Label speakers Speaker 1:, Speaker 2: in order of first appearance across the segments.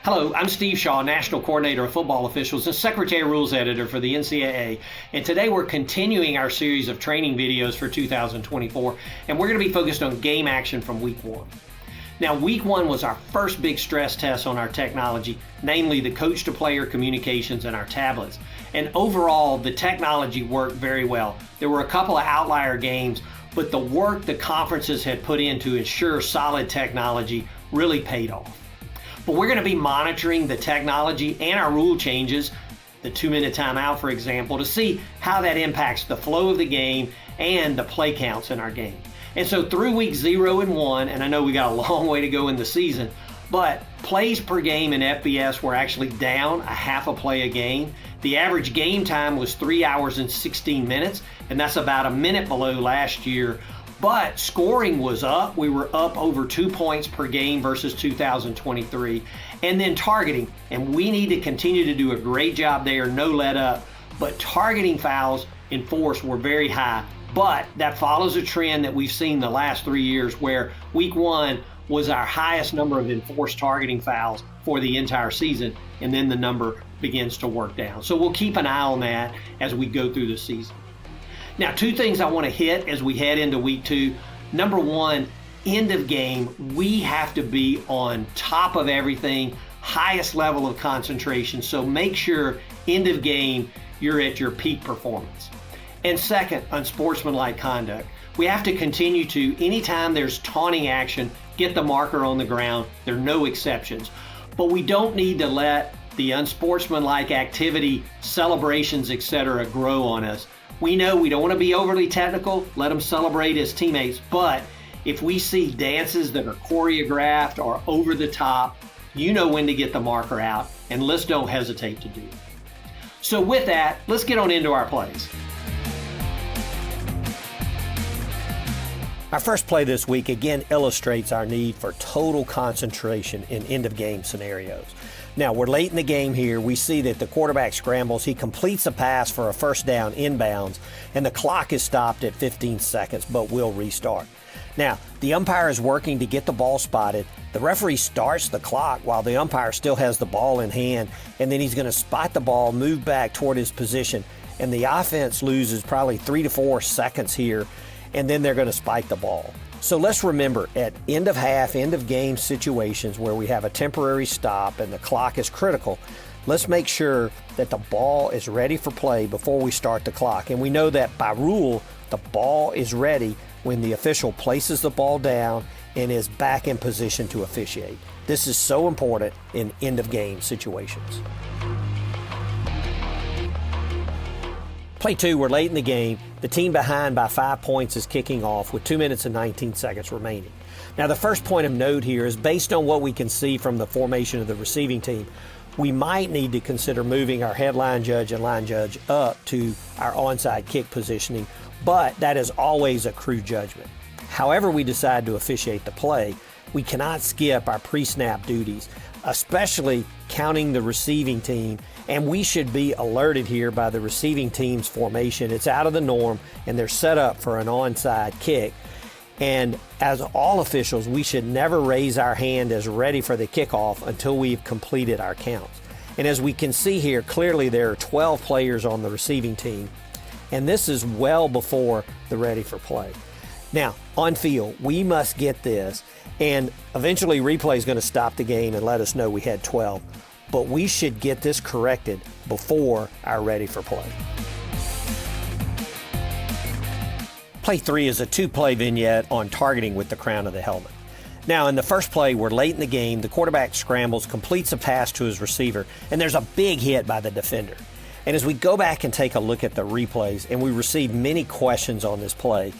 Speaker 1: Hello, I'm Steve Shaw, National Coordinator of Football Officials and Secretary Rules Editor for the NCAA. And today we're continuing our series of training videos for 2024, and we're going to be focused on game action from week one. Now, week one was our first big stress test on our technology, namely the coach-to-player communications and our tablets. And overall, the technology worked very well. There were a couple of outlier games, but the work the conferences had put in to ensure solid technology really paid off. But we're going to be monitoring the technology and our rule changes, the 2-minute timeout, for example, to see how that impacts the flow of the game and the play counts in our game. And so through week 0 and 1, and I know we got a long way to go in the season, but plays per game in FBS were actually down a half a play a game. The average game time was 3 hours and 16 minutes, and that's about a minute below last year. But scoring was up. We were up over 2 points per game versus 2023. And then targeting, and we need to continue to do a great job there, no let up. But targeting fouls enforced were very high. But that follows a trend that we've seen the last 3 years where week one was our highest number of enforced targeting fouls for the entire season, and then the number begins to work down. So we'll keep an eye on that as we go through the season. Now, 2 things I want to hit as we head into week 2. Number 1, end of game, we have to be on top of everything, highest level of concentration. So make sure end of game, you're at your peak performance. And second, unsportsmanlike conduct. We have to continue to, anytime there's taunting action, get the marker on the ground. There are no exceptions. But we don't need to let the unsportsmanlike activity, celebrations, etc. grow on us. We know we don't want to be overly technical, let them celebrate as teammates, but if we see dances that are choreographed or over the top, you know when to get the marker out, and let's don't hesitate to do it. So with that, let's get on into our plays. Our first play this week again illustrates our need for total concentration in end-of-game scenarios. Now, we're late in the game here. We see that the quarterback scrambles. He completes a pass for a first down inbounds, and the clock is stopped at 15 seconds, but will restart. Now, the umpire is working to get the ball spotted. The referee starts the clock while the umpire still has the ball in hand, and then he's going to spot the ball, move back toward his position, and the offense loses probably 3 to 4 seconds here, and then they're going to spike the ball. So let's remember, at end of half, end of game situations where we have a temporary stop and the clock is critical, let's make sure that the ball is ready for play before we start the clock. And we know that by rule, the ball is ready when the official places the ball down and is back in position to officiate. This is so important in end of game situations. Play 2, we're late in the game. The team behind by 5 points is kicking off with 2 minutes and 19 seconds remaining. Now, the first point of note here is based on what we can see from the formation of the receiving team, we might need to consider moving our headline judge and line judge up to our onside kick positioning, but that is always a crew judgment. However we decide to officiate the play, we cannot skip our pre-snap duties, especially counting the receiving team, and we should be alerted here by the receiving team's formation. It's out of the norm, and they're set up for an onside kick. And as all officials, we should never raise our hand as ready for the kickoff until we've completed our counts. And as we can see here, clearly there are 12 players on the receiving team, and this is well before the ready for play. Now, on field, we must get this, and eventually replay is going to stop the game and let us know we had 12. But we should get this corrected before our ready for play. Play 3 is a 2-play vignette on targeting with the crown of the helmet. Now, in the first play, we're late in the game. The quarterback scrambles, completes a pass to his receiver, and there's a big hit by the defender. And as we go back and take a look at the replays, and we receive many questions on this play,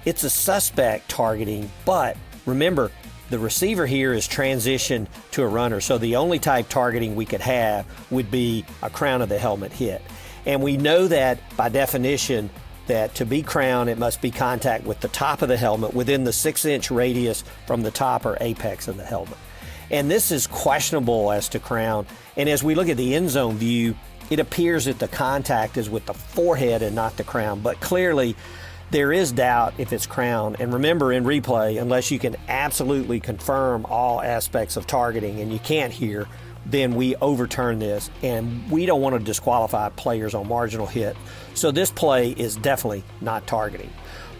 Speaker 1: it's a suspect targeting, but remember, the receiver here is transitioned to a runner, so the only type targeting we could have would be a crown of the helmet hit. And we know that by definition that to be crown, it must be contact with the top of the helmet within the 6-inch radius from the top or apex of the helmet. And this is questionable as to crown. And as we look at the end zone view, it appears that the contact is with the forehead and not the crown, but clearly there is doubt if it's crown. And remember, in replay, unless you can absolutely confirm all aspects of targeting, and you can't here, then we overturn this, and we don't want to disqualify players on marginal hit. So this play is definitely not targeting.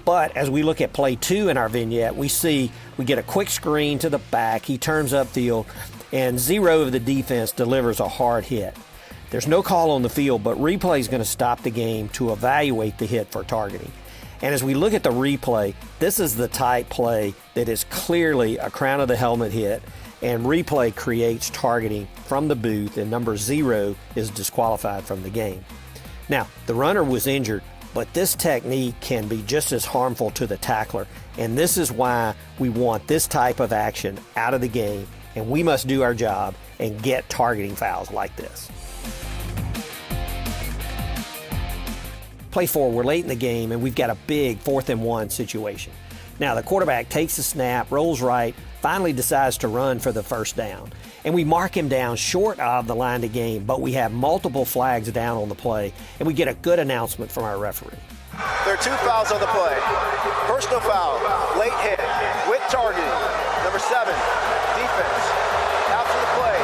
Speaker 1: But as we look at play 2 in our vignette, we see we get a quick screen to the back. He turns upfield, and 0 of the defense delivers a hard hit. There's no call on the field, but replay is going to stop the game to evaluate the hit for targeting. And as we look at the replay, this is the type play that is clearly a crown of the helmet hit, and replay creates targeting from the booth, and number 0 is disqualified from the game. Now, the runner was injured, but this technique can be just as harmful to the tackler, and this is why we want this type of action out of the game, and we must do our job and get targeting fouls like this. Play 4, we're late in the game, and we've got a big 4th and 1 situation. Now, the quarterback takes the snap, rolls right, finally decides to run for the first down. And we mark him down short of the line to gain, but we have multiple flags down on the play, and we get a good announcement from our referee.
Speaker 2: There are 2 fouls on the play. Personal foul, late hit, with targeting. Number 7, defense. After the play,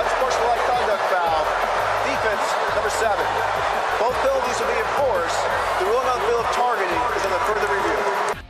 Speaker 2: unsportsmanlike conduct foul, defense, number 7. Both penalties will be enforced. The ruling on the field of targeting is under further review.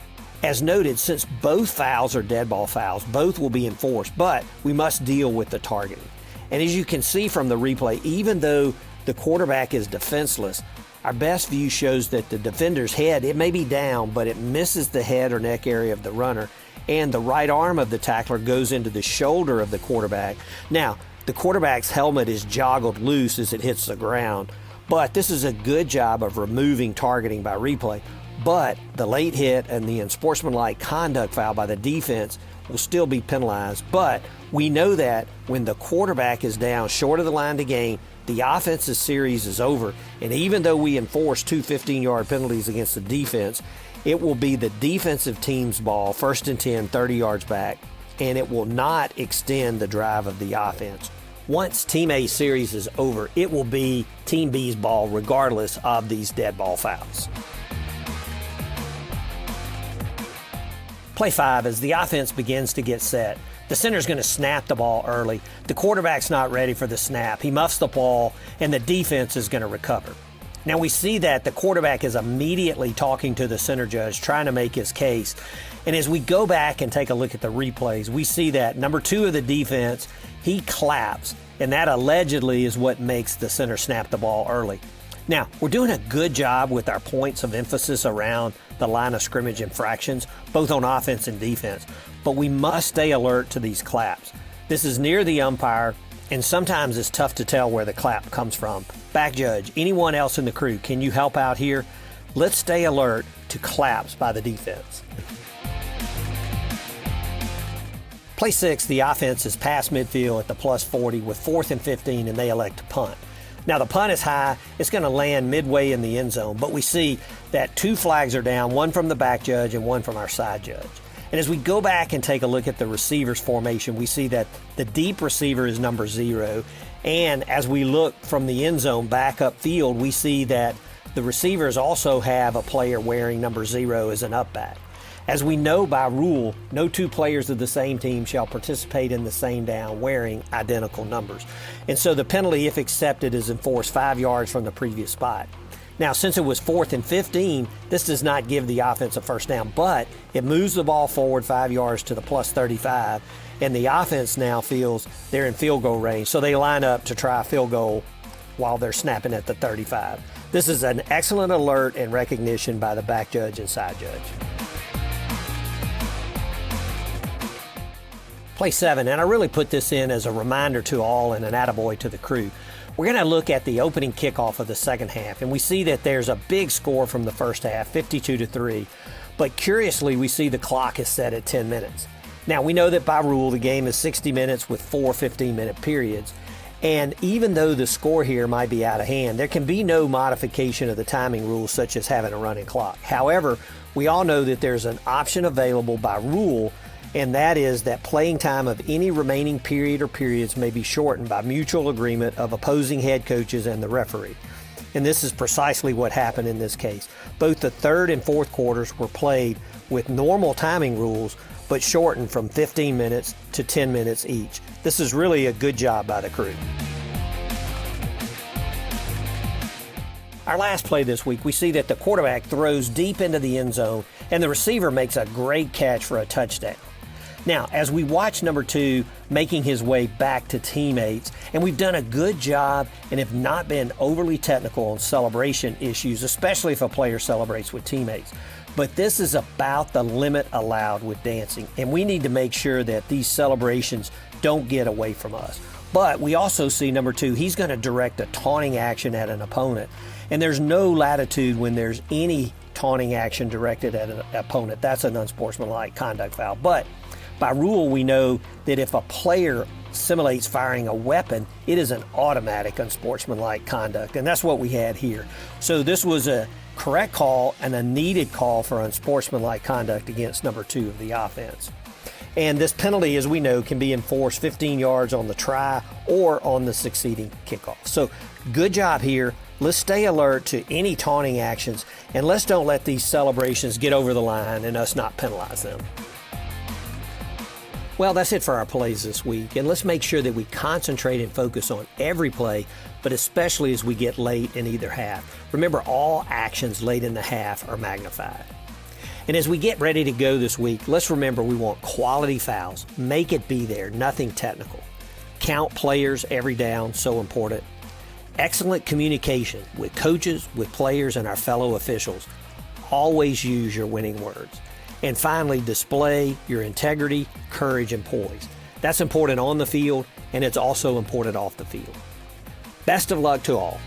Speaker 1: As noted, since both fouls are dead ball fouls, both will be enforced, but we must deal with the targeting. And as you can see from the replay, even though the quarterback is defenseless, our best view shows that the defender's head, it may be down, but it misses the head or neck area of the runner, and the right arm of the tackler goes into the shoulder of the quarterback. Now, the quarterback's helmet is joggled loose as it hits the ground, but this is a good job of removing targeting by replay. But the late hit and the unsportsmanlike conduct foul by the defense will still be penalized. But we know that when the quarterback is down short of the line to gain, the offensive series is over. And even though we enforce 2 15-yard penalties against the defense, it will be the defensive team's ball, 1st and 10, 30 yards back, and it will not extend the drive of the offense. Once Team A's series is over, it will be Team B's ball regardless of these dead ball fouls. Play 5, as the offense begins to get set, the center's going to snap the ball early. The quarterback's not ready for the snap. He muffs the ball, and the defense is going to recover. Now we see that the quarterback is immediately talking to the center judge, trying to make his case. And as we go back and take a look at the replays, we see that number 2 of the defense, he claps, and that allegedly is what makes the center snap the ball early. Now, we're doing a good job with our points of emphasis around the line of scrimmage infractions, both on offense and defense, but we must stay alert to these claps. This is near the umpire, and sometimes it's tough to tell where the clap comes from. Back judge, anyone else in the crew, can you help out here? Let's stay alert to claps by the defense. Play 6, the offense is past midfield at the +40 with 4th and 15, and they elect to punt. Now the punt is high, it's going to land midway in the end zone, but we see that 2 flags are down, one from the back judge and one from our side judge. And as we go back and take a look at the receiver's formation, we see that the deep receiver is number 0, and as we look from the end zone back upfield, we see that the receivers also have a player wearing number 0 as an up back. As we know by rule, no 2 players of the same team shall participate in the same down wearing identical numbers. And so the penalty, if accepted, is enforced 5 yards from the previous spot. Now, since it was 4th and 15, this does not give the offense a first down, but it moves the ball forward 5 yards to the +35, and the offense now feels they're in field goal range, so they line up to try a field goal while they're snapping at the 35. This is an excellent alert and recognition by the back judge and side judge. Play 7, and I really put this in as a reminder to all and an attaboy to the crew. We're going to look at the opening kickoff of the second half, and we see that there's a big score from the first half, 52-3. But curiously, we see the clock is set at 10 minutes. Now, we know that by rule, the game is 60 minutes with 4 15-minute periods. And even though the score here might be out of hand, there can be no modification of the timing rules, such as having a running clock. However, we all know that there's an option available by rule, and that is that playing time of any remaining period or periods may be shortened by mutual agreement of opposing head coaches and the referee. And this is precisely what happened in this case. Both the third and fourth quarters were played with normal timing rules, but shortened from 15 minutes to 10 minutes each. This is really a good job by the crew. Our last play this week, we see that the quarterback throws deep into the end zone and the receiver makes a great catch for a touchdown. Now, as we watch number 2 making his way back to teammates, and we've done a good job and have not been overly technical on celebration issues, especially if a player celebrates with teammates. But this is about the limit allowed with dancing, and we need to make sure that these celebrations don't get away from us. But we also see number 2, he's going to direct a taunting action at an opponent, and there's no latitude when there's any taunting action directed at an opponent. That's an unsportsmanlike conduct foul. But by rule, we know that if a player simulates firing a weapon, it is an automatic unsportsmanlike conduct, and that's what we had here. So this was a correct call and a needed call for unsportsmanlike conduct against number 2 of the offense. And this penalty, as we know, can be enforced 15 yards on the try or on the succeeding kickoff. So good job here. Let's stay alert to any taunting actions, and let's don't let these celebrations get over the line and us not penalize them. Well, that's it for our plays this week, and let's make sure that we concentrate and focus on every play, but especially as we get late in either half. Remember, all actions late in the half are magnified. And as we get ready to go this week, let's remember we want quality fouls. Make it be there, nothing technical. Count players every down, so important. Excellent communication with coaches, with players, and our fellow officials. Always use your winning words. And finally, display your integrity, courage, and poise. That's important on the field, and it's also important off the field. Best of luck to all.